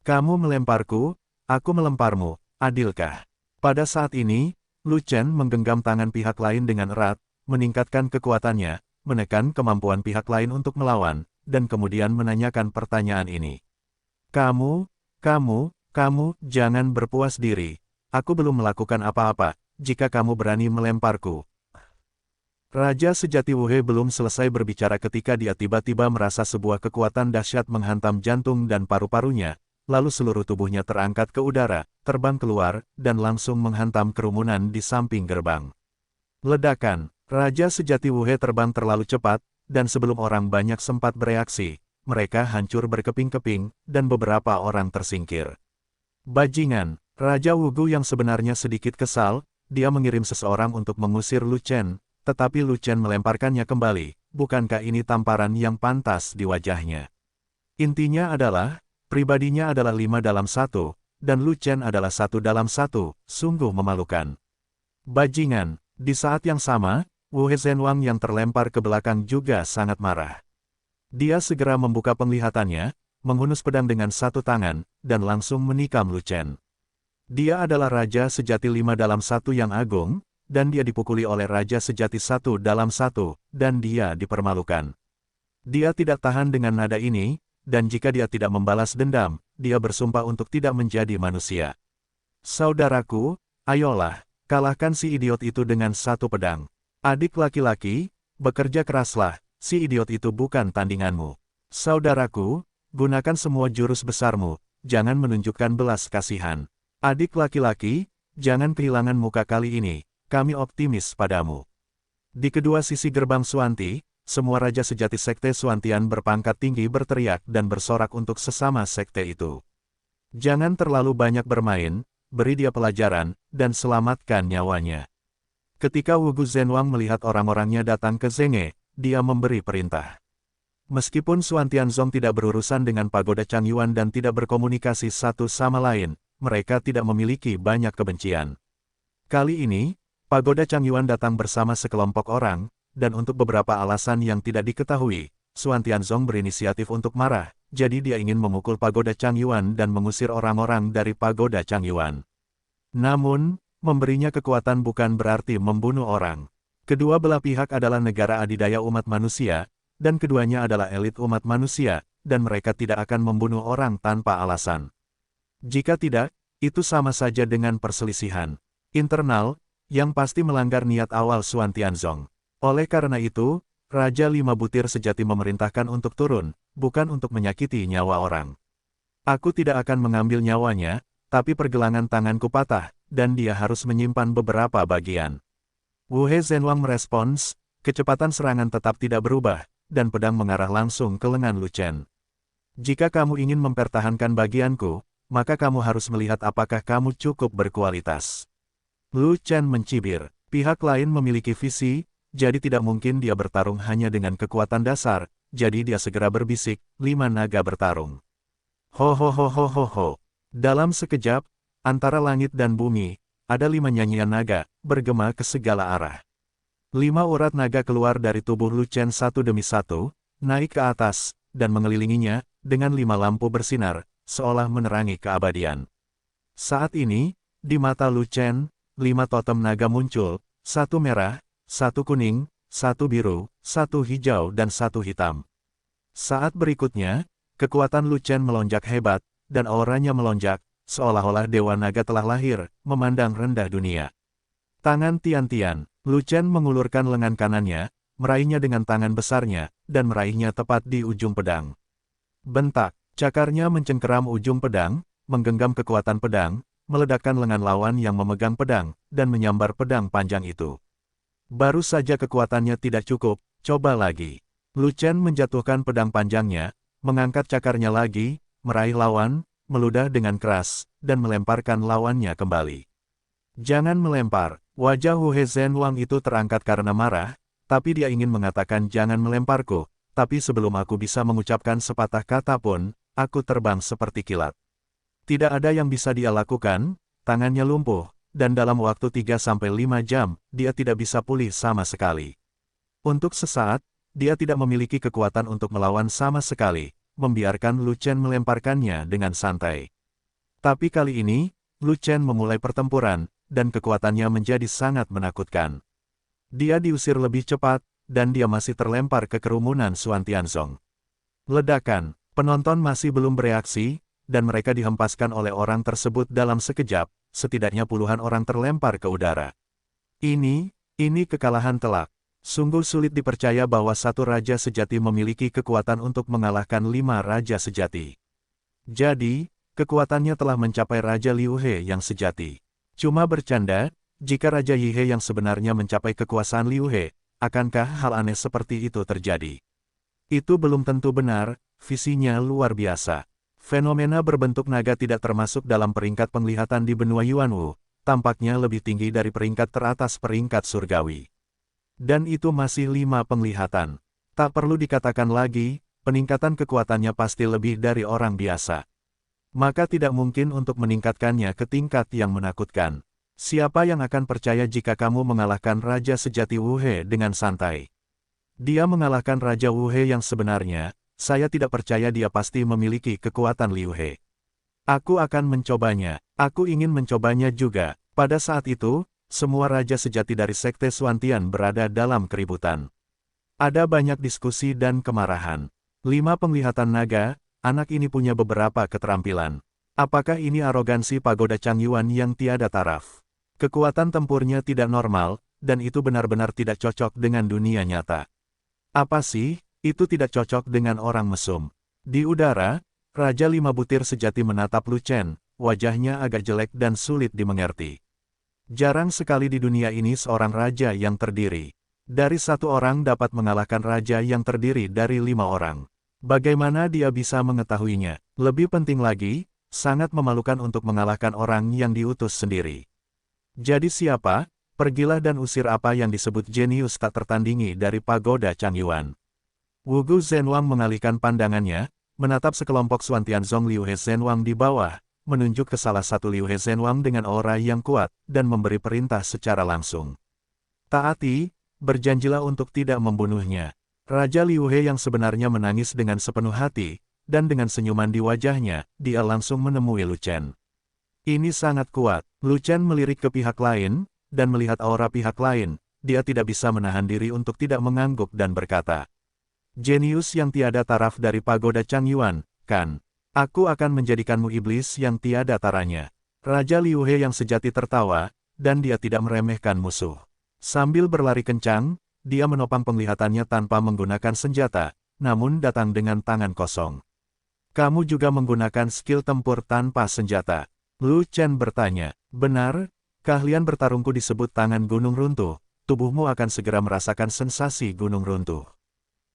Kamu melemparku, aku melemparmu, adilkah? Pada saat ini, Lu Chen menggenggam tangan pihak lain dengan erat, meningkatkan kekuatannya, menekan kemampuan pihak lain untuk melawan, dan kemudian menanyakan pertanyaan ini. Kamu, jangan berpuas diri. Aku belum melakukan apa-apa, jika kamu berani melemparku. Raja sejati Wu He belum selesai berbicara ketika dia tiba-tiba merasa sebuah kekuatan dahsyat menghantam jantung dan paru-parunya, lalu seluruh tubuhnya terangkat ke udara, terbang keluar, dan langsung menghantam kerumunan di samping gerbang. Ledakan, Raja sejati Wu He terbang terlalu cepat, dan sebelum orang banyak sempat bereaksi, mereka hancur berkeping-keping, dan beberapa orang tersingkir. Bajingan, Raja Wugu yang sebenarnya sedikit kesal, dia mengirim seseorang untuk mengusir Lu Chen, tetapi Lu Chen melemparkannya kembali, bukankah ini tamparan yang pantas di wajahnya? Intinya adalah, pribadinya adalah 5 dalam 1, dan Lu Chen adalah 1 dalam 1, sungguh memalukan. Bajingan, di saat yang sama, Wu He Zhenwang yang terlempar ke belakang juga sangat marah. Dia segera membuka penglihatannya, menghunus pedang dengan satu tangan, dan langsung menikam Lu Chen. Dia adalah Raja sejati 5 dalam 1 yang agung, dan dia dipukuli oleh Raja sejati 1 dalam 1, dan dia dipermalukan. Dia tidak tahan dengan nada ini, dan jika dia tidak membalas dendam, dia bersumpah untuk tidak menjadi manusia. Saudaraku, ayolah, kalahkan si idiot itu dengan 1 pedang. Adik laki-laki, bekerja keraslah, si idiot itu bukan tandinganmu. Saudaraku, gunakan semua jurus besarmu, jangan menunjukkan belas kasihan. Adik laki-laki, jangan kehilangan muka kali ini. Kami optimis padamu. Di kedua sisi gerbang Xuanti, semua raja sejati sekte Xuantian berpangkat tinggi berteriak dan bersorak untuk sesama sekte itu. Jangan terlalu banyak bermain, beri dia pelajaran, dan selamatkan nyawanya. Ketika Wugu Zhenwang melihat orang-orangnya datang ke Zenge, dia memberi perintah. Meskipun Xuantian Zong tidak berurusan dengan pagoda Changyuan dan tidak berkomunikasi satu sama lain, mereka tidak memiliki banyak kebencian. Kali ini, pagoda Changyuan datang bersama sekelompok orang, dan untuk beberapa alasan yang tidak diketahui, Xuantian Zong berinisiatif untuk marah, jadi dia ingin memukul pagoda Changyuan dan mengusir orang-orang dari pagoda Changyuan. Namun, memberinya kekuatan bukan berarti membunuh orang. Kedua belah pihak adalah negara adidaya umat manusia, dan keduanya adalah elit umat manusia, dan mereka tidak akan membunuh orang tanpa alasan. Jika tidak, itu sama saja dengan perselisihan internal, yang pasti melanggar niat awal Xuantian Zong. Oleh karena itu, Raja 5 butir sejati memerintahkan untuk turun, bukan untuk menyakiti nyawa orang. Aku tidak akan mengambil nyawanya, tapi pergelangan tanganku patah, dan dia harus menyimpan beberapa bagian. Wu He Zhenwang merespons, kecepatan serangan tetap tidak berubah, dan pedang mengarah langsung ke lengan Lu Chen. Jika kamu ingin mempertahankan bagianku, maka kamu harus melihat apakah kamu cukup berkualitas. Lu Chen mencibir, pihak lain memiliki visi, jadi tidak mungkin dia bertarung hanya dengan kekuatan dasar, jadi dia segera berbisik, 5 naga bertarung. Ho ho ho ho ho ho. Dalam sekejap, antara langit dan bumi, ada 5 nyanyian naga, bergema ke segala arah. 5 urat naga keluar dari tubuh Lu Chen satu demi satu, naik ke atas, dan mengelilinginya, dengan 5 lampu bersinar, seolah menerangi keabadian. Saat ini, di mata Lu Chen, 5 totem naga muncul, 1 merah, 1 kuning, 1 biru, 1 hijau dan 1 hitam. Saat berikutnya, kekuatan Lu Chen melonjak hebat, dan auranya melonjak, seolah-olah Dewa Naga telah lahir, memandang rendah dunia. Tangan Tian-Tian, Lu Chen mengulurkan lengan kanannya, meraihnya dengan tangan besarnya, dan meraihnya tepat di ujung pedang. Bentak, cakarnya mencengkeram ujung pedang, menggenggam kekuatan pedang, meledakkan lengan lawan yang memegang pedang, dan menyambar pedang panjang itu. Baru saja kekuatannya tidak cukup, coba lagi. Lu Chen menjatuhkan pedang panjangnya, mengangkat cakarnya lagi, meraih lawan, meludah dengan keras, dan melemparkan lawannya kembali. Jangan melempar. Wajah Wu He Zhenwang itu terangkat karena marah, tapi dia ingin mengatakan jangan melemparku, tapi sebelum aku bisa mengucapkan sepatah kata pun, aku terbang seperti kilat. Tidak ada yang bisa dia lakukan, tangannya lumpuh, dan dalam waktu 3-5 jam, dia tidak bisa pulih sama sekali. Untuk sesaat, dia tidak memiliki kekuatan untuk melawan sama sekali, membiarkan Lu Chen melemparkannya dengan santai. Tapi kali ini, Lu Chen memulai pertempuran, dan kekuatannya menjadi sangat menakutkan. Dia diusir lebih cepat, dan dia masih terlempar ke kerumunan Xuan Tianzong. Ledakan, penonton masih belum bereaksi, dan mereka dihempaskan oleh orang tersebut dalam sekejap, setidaknya puluhan orang terlempar ke udara. Ini kekalahan telak. Sungguh sulit dipercaya bahwa satu raja sejati memiliki kekuatan untuk mengalahkan 5 raja sejati. Jadi, kekuatannya telah mencapai Raja Liu He yang sejati. Cuma bercanda, jika Raja Yi He yang sebenarnya mencapai kekuasaan Liu He, akankah hal aneh seperti itu terjadi? Itu belum tentu benar, visinya luar biasa. Fenomena berbentuk naga tidak termasuk dalam peringkat penglihatan di benua Yuanwu, tampaknya lebih tinggi dari peringkat teratas peringkat surgawi. Dan itu masih 5 penglihatan. Tak perlu dikatakan lagi, peningkatan kekuatannya pasti lebih dari orang biasa. Maka tidak mungkin untuk meningkatkannya ke tingkat yang menakutkan. Siapa yang akan percaya jika kamu mengalahkan Raja sejati Wu He dengan santai? Dia mengalahkan Raja Wu He yang sebenarnya, saya tidak percaya dia pasti memiliki kekuatan Liu He. Aku akan mencobanya, aku ingin mencobanya juga. Pada saat itu, semua raja sejati dari Sekte Xuantian berada dalam keributan. Ada banyak diskusi dan kemarahan. 5 penglihatan naga, anak ini punya beberapa keterampilan. Apakah ini arogansi pagoda Changyuan yang tiada taraf? Kekuatan tempurnya tidak normal, dan itu benar-benar tidak cocok dengan dunia nyata. Apa sih, itu tidak cocok dengan orang mesum. Di udara, Raja 5 butir sejati menatap Lu Chen, wajahnya agak jelek dan sulit dimengerti. Jarang sekali di dunia ini seorang raja yang terdiri dari 1 orang dapat mengalahkan raja yang terdiri dari 5 orang. Bagaimana dia bisa mengetahuinya? Lebih penting lagi, sangat memalukan untuk mengalahkan orang yang diutus sendiri. Jadi siapa? Pergilah dan usir apa yang disebut jenius tak tertandingi dari pagoda Changyuan. Wugu Zhenwang mengalihkan pandangannya, menatap sekelompok Xuan Tianzong Liu He Zhenwang di bawah, menunjuk ke salah satu Liu He Zhenwang dengan aura yang kuat, dan memberi perintah secara langsung. Taati, berjanjilah untuk tidak membunuhnya. Raja Liu He yang sebenarnya menangis dengan sepenuh hati, dan dengan senyuman di wajahnya, dia langsung menemui Lu Chen. Ini sangat kuat. Lu Chen melirik ke pihak lain, dan melihat aura pihak lain, dia tidak bisa menahan diri untuk tidak mengangguk dan berkata, "Jenius yang tiada taraf dari pagoda Changyuan, kan? Aku akan menjadikanmu iblis yang tiada taranya." Raja Liu He yang sejati tertawa, dan dia tidak meremehkan musuh. Sambil berlari kencang, dia menopang penglihatannya tanpa menggunakan senjata, namun datang dengan tangan kosong. "Kamu juga menggunakan skill tempur tanpa senjata?" Lu Chen bertanya. "Benar, keahlian bertarungku disebut tangan gunung runtuh, tubuhmu akan segera merasakan sensasi gunung runtuh."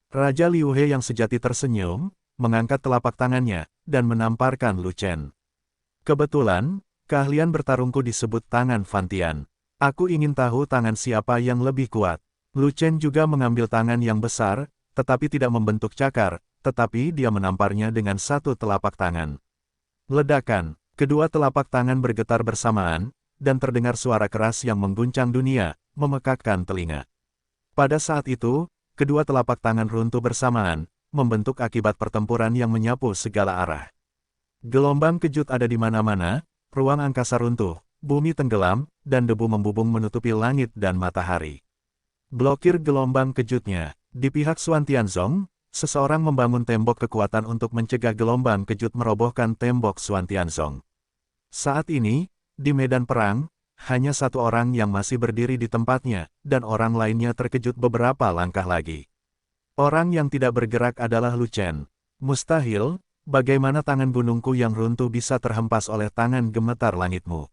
Raja Liu He yang sejati tersenyum, mengangkat telapak tangannya, dan menamparkan Lu Chen. "Kebetulan, keahlian bertarungku disebut tangan Fantian. Aku ingin tahu tangan siapa yang lebih kuat." Lu Chen juga mengambil tangan yang besar, tetapi tidak membentuk cakar, tetapi dia menamparnya dengan satu telapak tangan. Ledakan, kedua telapak tangan bergetar bersamaan, dan terdengar suara keras yang mengguncang dunia, memekakkan telinga. Pada saat itu, kedua telapak tangan runtuh bersamaan, membentuk akibat pertempuran yang menyapu segala arah. Gelombang kejut ada di mana-mana, ruang angkasa runtuh, bumi tenggelam, dan debu membubung menutupi langit dan matahari. Blokir gelombang kejutnya. Di pihak Xuan Tianzong, seseorang membangun tembok kekuatan untuk mencegah gelombang kejut merobohkan tembok Xuan Tianzong. Saat ini, di medan perang, hanya 1 orang yang masih berdiri di tempatnya, dan orang lainnya terkejut beberapa langkah lagi. Orang yang tidak bergerak adalah Lu Chen. "Mustahil, bagaimana tangan gunungku yang runtuh bisa terhempas oleh tangan gemetar langitmu?"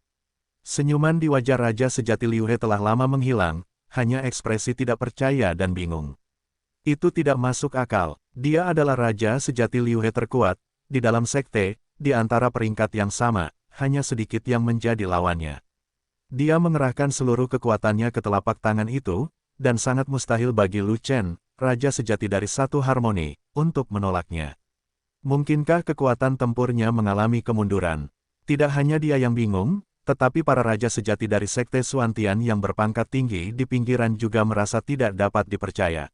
Senyuman di wajah Raja sejati Liu He telah lama menghilang, hanya ekspresi tidak percaya dan bingung. Itu tidak masuk akal. Dia adalah Raja sejati Liu He terkuat, di dalam sekte, di antara peringkat yang sama, hanya sedikit yang menjadi lawannya. Dia mengerahkan seluruh kekuatannya ke telapak tangan itu, dan sangat mustahil bagi Lu Chen, Raja sejati dari satu harmoni, untuk menolaknya. Mungkinkah kekuatan tempurnya mengalami kemunduran? Tidak hanya dia yang bingung, tetapi para raja sejati dari Sekte Xuantian yang berpangkat tinggi di pinggiran juga merasa tidak dapat dipercaya.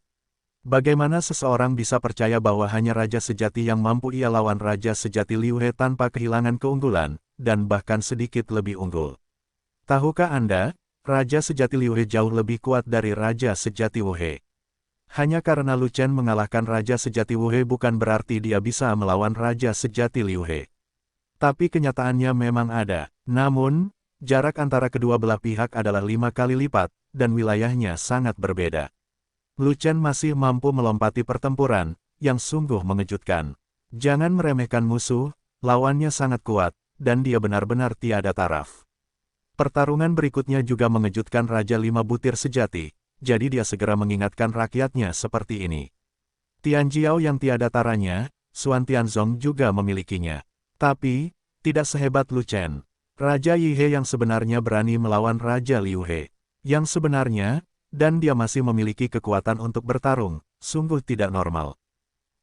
Bagaimana seseorang bisa percaya bahwa hanya raja sejati yang mampu ia lawan raja sejati Liu He tanpa kehilangan keunggulan, dan bahkan sedikit lebih unggul? Tahukah Anda, raja sejati Liu He jauh lebih kuat dari raja sejati Wu He. Hanya karena Lu Chen mengalahkan raja sejati Wu He bukan berarti dia bisa melawan raja sejati Liu He. Tapi kenyataannya memang ada. Namun, jarak antara kedua belah pihak adalah 5 kali lipat, dan wilayahnya sangat berbeda. Lu Chen masih mampu melompati pertempuran, yang sungguh mengejutkan. Jangan meremehkan musuh, lawannya sangat kuat, dan dia benar-benar tiada taraf. Pertarungan berikutnya juga mengejutkan Raja Lima Butir Sejati, jadi dia segera mengingatkan rakyatnya seperti ini. Tianjiao yang tiada taranya, Xuan Tianzong juga memilikinya. Tapi, tidak sehebat Lu Chen. Raja Yi He yang sebenarnya berani melawan Raja Liu He. Yang sebenarnya, dan dia masih memiliki kekuatan untuk bertarung, sungguh tidak normal.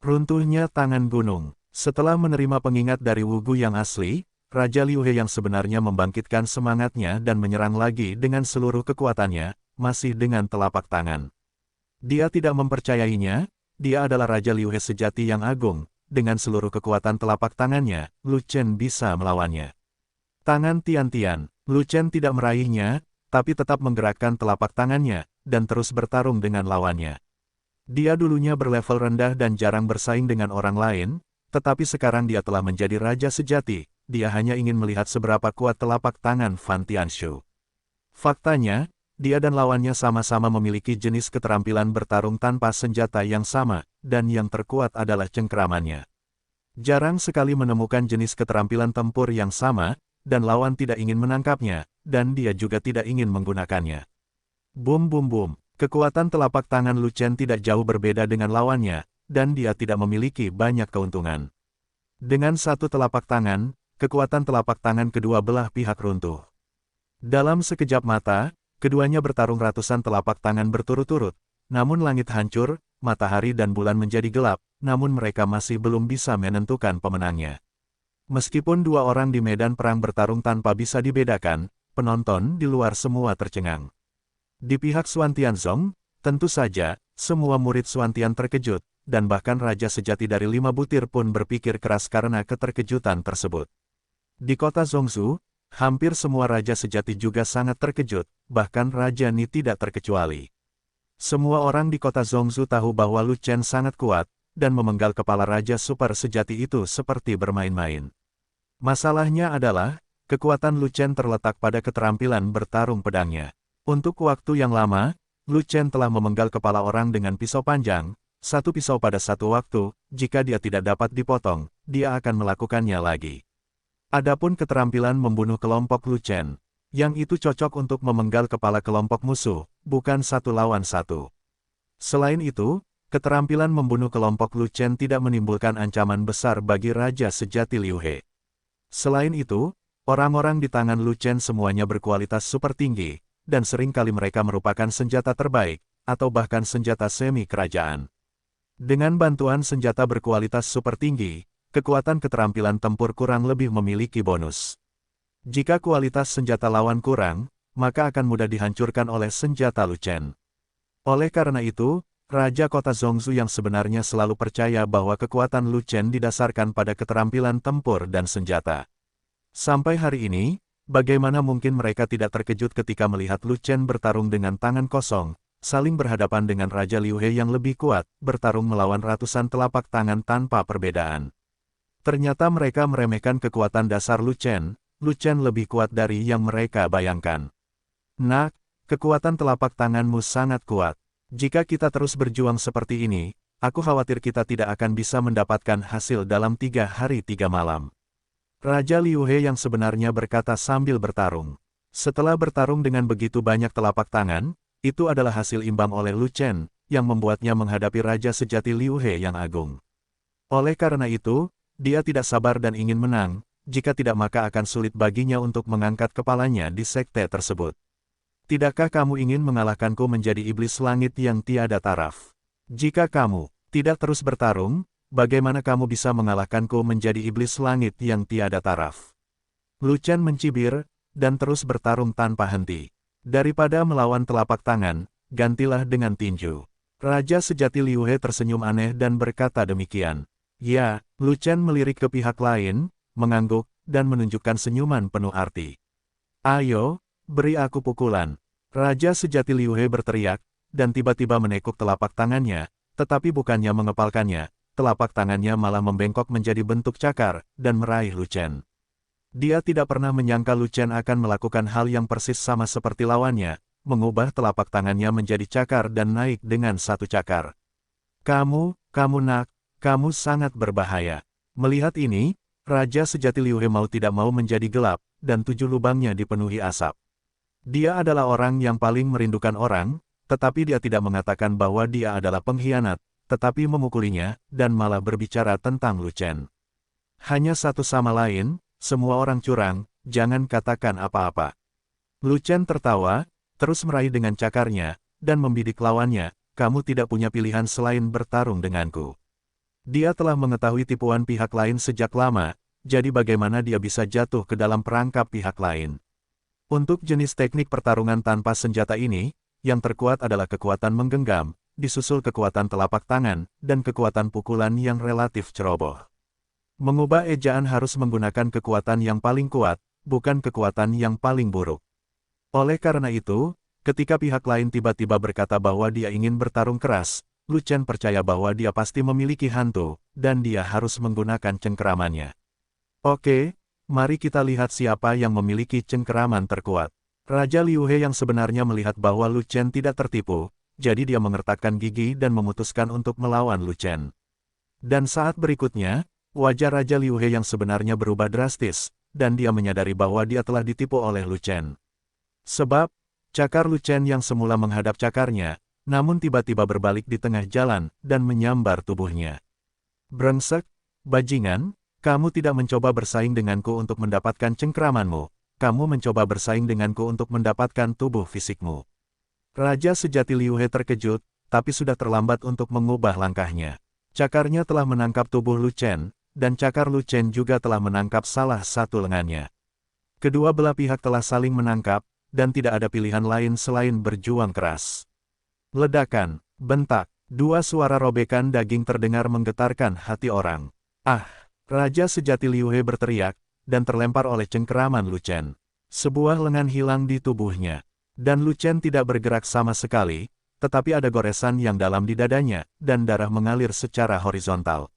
Runtuhnya tangan gunung. Setelah menerima pengingat dari Wugu yang asli, Raja Liu He yang sebenarnya membangkitkan semangatnya dan menyerang lagi dengan seluruh kekuatannya, masih dengan telapak tangan. Dia tidak mempercayainya, dia adalah Raja Liu He sejati yang agung, dengan seluruh kekuatan telapak tangannya, Lu Chen bisa melawannya. Tangan Tian-Tian, Lu Chen tidak meraihnya, tapi tetap menggerakkan telapak tangannya, dan terus bertarung dengan lawannya. Dia dulunya berlevel rendah dan jarang bersaing dengan orang lain, tetapi sekarang dia telah menjadi raja sejati, dia hanya ingin melihat seberapa kuat telapak tangan Fan Tianshu. Faktanya, dia dan lawannya sama-sama memiliki jenis keterampilan bertarung tanpa senjata yang sama, dan yang terkuat adalah cengkeramannya. Jarang sekali menemukan jenis keterampilan tempur yang sama, dan lawan tidak ingin menangkapnya, dan dia juga tidak ingin menggunakannya. Bum bum bum, kekuatan telapak tangan Lu Chen tidak jauh berbeda dengan lawannya, dan dia tidak memiliki banyak keuntungan. Dengan satu telapak tangan, kekuatan telapak tangan kedua belah pihak runtuh. Dalam sekejap mata, keduanya bertarung ratusan telapak tangan berturut-turut, namun langit hancur, matahari dan bulan menjadi gelap, namun mereka masih belum bisa menentukan pemenangnya. Meskipun dua orang di medan perang bertarung tanpa bisa dibedakan, penonton di luar semua tercengang. Di pihak Xuan Tianzong, tentu saja, semua murid Xuan Tian terkejut, dan bahkan Raja Sejati dari Lima Butir pun berpikir keras karena keterkejutan tersebut. Di kota Zhongzhou, hampir semua Raja Sejati juga sangat terkejut, bahkan Raja Ni tidak terkecuali. Semua orang di kota Zhongzhou tahu bahwa Lu Chen sangat kuat, dan memenggal kepala Raja Super Sejati itu seperti bermain-main. Masalahnya adalah, kekuatan Lu Chen terletak pada keterampilan bertarung pedangnya. Untuk waktu yang lama, Lu Chen telah memenggal kepala orang dengan pisau panjang, satu pisau pada satu waktu, jika dia tidak dapat dipotong, dia akan melakukannya lagi. Adapun keterampilan membunuh kelompok Lu Chen, yang itu cocok untuk memenggal kepala kelompok musuh, bukan satu lawan satu. Selain itu, keterampilan membunuh kelompok Lu Chen tidak menimbulkan ancaman besar bagi Raja Sejati Liu He. Selain itu, orang-orang di tangan Lu Chen semuanya berkualitas super tinggi, dan seringkali mereka merupakan senjata terbaik, atau bahkan senjata semi-kerajaan. Dengan bantuan senjata berkualitas super tinggi, kekuatan keterampilan tempur kurang lebih memiliki bonus. Jika kualitas senjata lawan kurang, maka akan mudah dihancurkan oleh senjata Lu Chen. Oleh karena itu, Raja Kota Zhongzhou yang sebenarnya selalu percaya bahwa kekuatan Lu Chen didasarkan pada keterampilan tempur dan senjata. Sampai hari ini, bagaimana mungkin mereka tidak terkejut ketika melihat Lu Chen bertarung dengan tangan kosong, saling berhadapan dengan Raja Liu He yang lebih kuat, bertarung melawan ratusan telapak tangan tanpa perbedaan. Ternyata mereka meremehkan kekuatan dasar Lu Chen lebih kuat dari yang mereka bayangkan. Nak, kekuatan telapak tanganmu sangat kuat. Jika kita terus berjuang seperti ini, aku khawatir kita tidak akan bisa mendapatkan hasil dalam 3 hari 3 malam. Raja Liu He yang sebenarnya berkata sambil bertarung. Setelah bertarung dengan begitu banyak telapak tangan, itu adalah hasil imbang oleh Lu Chen, yang membuatnya menghadapi Raja Sejati Liu He yang agung. Oleh karena itu, dia tidak sabar dan ingin menang, jika tidak maka akan sulit baginya untuk mengangkat kepalanya di sekte tersebut. Tidakkah kamu ingin mengalahkanku menjadi iblis langit yang tiada taraf? Jika kamu tidak terus bertarung, bagaimana kamu bisa mengalahkanku menjadi iblis langit yang tiada taraf? Lu Chen mencibir, dan terus bertarung tanpa henti. Daripada melawan telapak tangan, gantilah dengan tinju. Raja sejati Liu He tersenyum aneh dan berkata demikian. Ya, Lu Chen melirik ke pihak lain, mengangguk, dan menunjukkan senyuman penuh arti. Ayo, beri aku pukulan. Raja sejati Liu He berteriak, dan tiba-tiba menekuk telapak tangannya, tetapi bukannya mengepalkannya, telapak tangannya malah membengkok menjadi bentuk cakar, dan meraih Lu Chen. Dia tidak pernah menyangka Lu Chen akan melakukan hal yang persis sama seperti lawannya, mengubah telapak tangannya menjadi cakar dan naik dengan satu cakar. Kamu nak, kamu sangat berbahaya. Melihat ini, Raja sejati Liu He mau tidak mau menjadi gelap, dan 7 lubangnya dipenuhi asap. Dia adalah orang yang paling merindukan orang, tetapi dia tidak mengatakan bahwa dia adalah pengkhianat, tetapi memukulinya, dan malah berbicara tentang Lu Chen. Hanya satu sama lain, semua orang curang, jangan katakan apa-apa. Lu Chen tertawa, terus meraih dengan cakarnya, dan membidik lawannya, kamu tidak punya pilihan selain bertarung denganku. Dia telah mengetahui tipuan pihak lain sejak lama, jadi bagaimana dia bisa jatuh ke dalam perangkap pihak lain. Untuk jenis teknik pertarungan tanpa senjata ini, yang terkuat adalah kekuatan menggenggam, disusul kekuatan telapak tangan, dan kekuatan pukulan yang relatif ceroboh. Mengubah ejaan harus menggunakan kekuatan yang paling kuat, bukan kekuatan yang paling buruk. Oleh karena itu, ketika pihak lain tiba-tiba berkata bahwa dia ingin bertarung keras, Lu Chen percaya bahwa dia pasti memiliki hantu, dan dia harus menggunakan cengkeramannya. Oke, mari kita lihat siapa yang memiliki cengkeraman terkuat. Raja Liu He yang sebenarnya melihat bahwa Lu Chen tidak tertipu, jadi dia mengertakkan gigi dan memutuskan untuk melawan Lu Chen. Dan saat berikutnya, wajah Raja Liu He yang sebenarnya berubah drastis, dan dia menyadari bahwa dia telah ditipu oleh Lu Chen. Sebab, cakar Lu Chen yang semula menghadap cakarnya, namun tiba-tiba berbalik di tengah jalan, dan menyambar tubuhnya. Brengsek, bajingan, kamu tidak mencoba bersaing denganku untuk mendapatkan cengkeramanmu, kamu mencoba bersaing denganku untuk mendapatkan tubuh fisikmu. Raja sejati Liu He terkejut, tapi sudah terlambat untuk mengubah langkahnya. Cakarnya telah menangkap tubuh Lu Chen, dan cakar Lu Chen juga telah menangkap salah satu lengannya. Kedua belah pihak telah saling menangkap, dan tidak ada pilihan lain selain berjuang keras. Ledakan, bentak, dua suara robekan daging terdengar menggetarkan hati orang. Ah! Raja sejati Liu He berteriak, dan terlempar oleh cengkeraman Lu Chen. Sebuah lengan hilang di tubuhnya, dan Lu Chen tidak bergerak sama sekali, tetapi ada goresan yang dalam di dadanya, dan darah mengalir secara horizontal.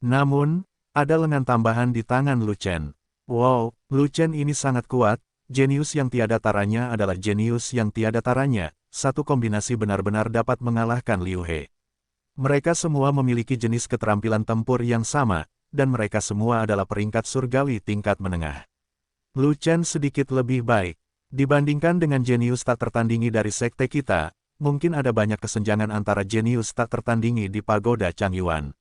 Namun, ada lengan tambahan di tangan Lu Chen. Wow, Lu Chen ini sangat kuat. Jenius yang tiada taranya adalah jenius yang tiada taranya, satu kombinasi benar-benar dapat mengalahkan Liu He. Mereka semua memiliki jenis keterampilan tempur yang sama, dan mereka semua adalah peringkat surgawi tingkat menengah. Lu Chen sedikit lebih baik. Dibandingkan dengan jenius tak tertandingi dari sekte kita, mungkin ada banyak kesenjangan antara jenius tak tertandingi di pagoda Changyuan.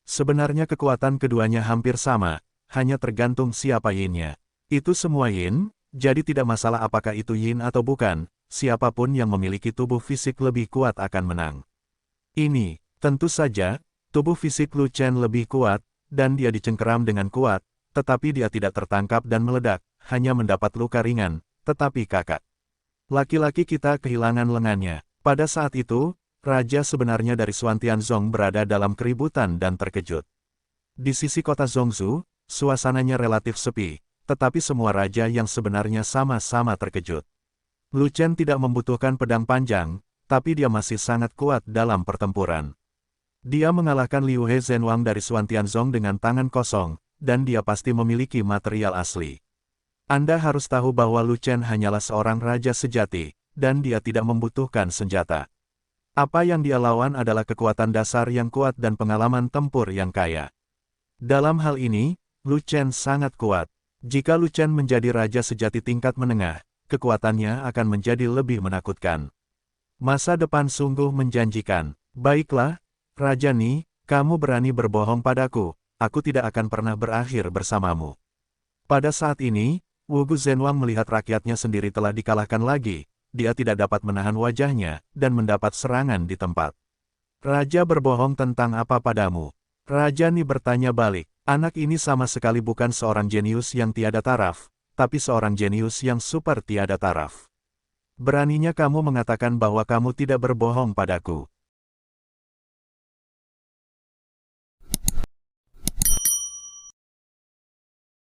Sebenarnya kekuatan keduanya hampir sama, hanya tergantung siapa yin-nya. Itu semua yin, jadi tidak masalah apakah itu yin atau bukan, siapapun yang memiliki tubuh fisik lebih kuat akan menang. Ini, tentu saja, tubuh fisik Lu Chen lebih kuat, dan dia dicengkeram dengan kuat, tetapi dia tidak tertangkap dan meledak, hanya mendapat luka ringan, tetapi kakak. Laki-laki kita kehilangan lengannya. Pada saat itu, raja sebenarnya dari Xuantianzong berada dalam keributan dan terkejut. Di sisi kota Zhongzhou, suasananya relatif sepi, tetapi semua raja yang sebenarnya sama-sama terkejut. Lu Chen tidak membutuhkan pedang panjang, tapi dia masih sangat kuat dalam pertempuran. Dia mengalahkan Liu He Zhenwang dari Xuantianzong dengan tangan kosong, dan dia pasti memiliki material asli. Anda harus tahu bahwa Lu Chen hanyalah seorang raja sejati, dan dia tidak membutuhkan senjata. Apa yang dia lawan adalah kekuatan dasar yang kuat dan pengalaman tempur yang kaya. Dalam hal ini, Lu Chen sangat kuat. Jika Lu Chen menjadi raja sejati tingkat menengah, kekuatannya akan menjadi lebih menakutkan. Masa depan sungguh menjanjikan. Baiklah, Raja Ni, kamu berani berbohong padaku, aku tidak akan pernah berakhir bersamamu. Pada saat ini, Wugu Zhenwang melihat rakyatnya sendiri telah dikalahkan lagi, dia tidak dapat menahan wajahnya, dan mendapat serangan di tempat. Raja berbohong tentang apa padamu? Raja Ni bertanya balik, anak ini sama sekali bukan seorang jenius yang tiada taraf, tapi seorang jenius yang super tiada taraf. Beraninya kamu mengatakan bahwa kamu tidak berbohong padaku.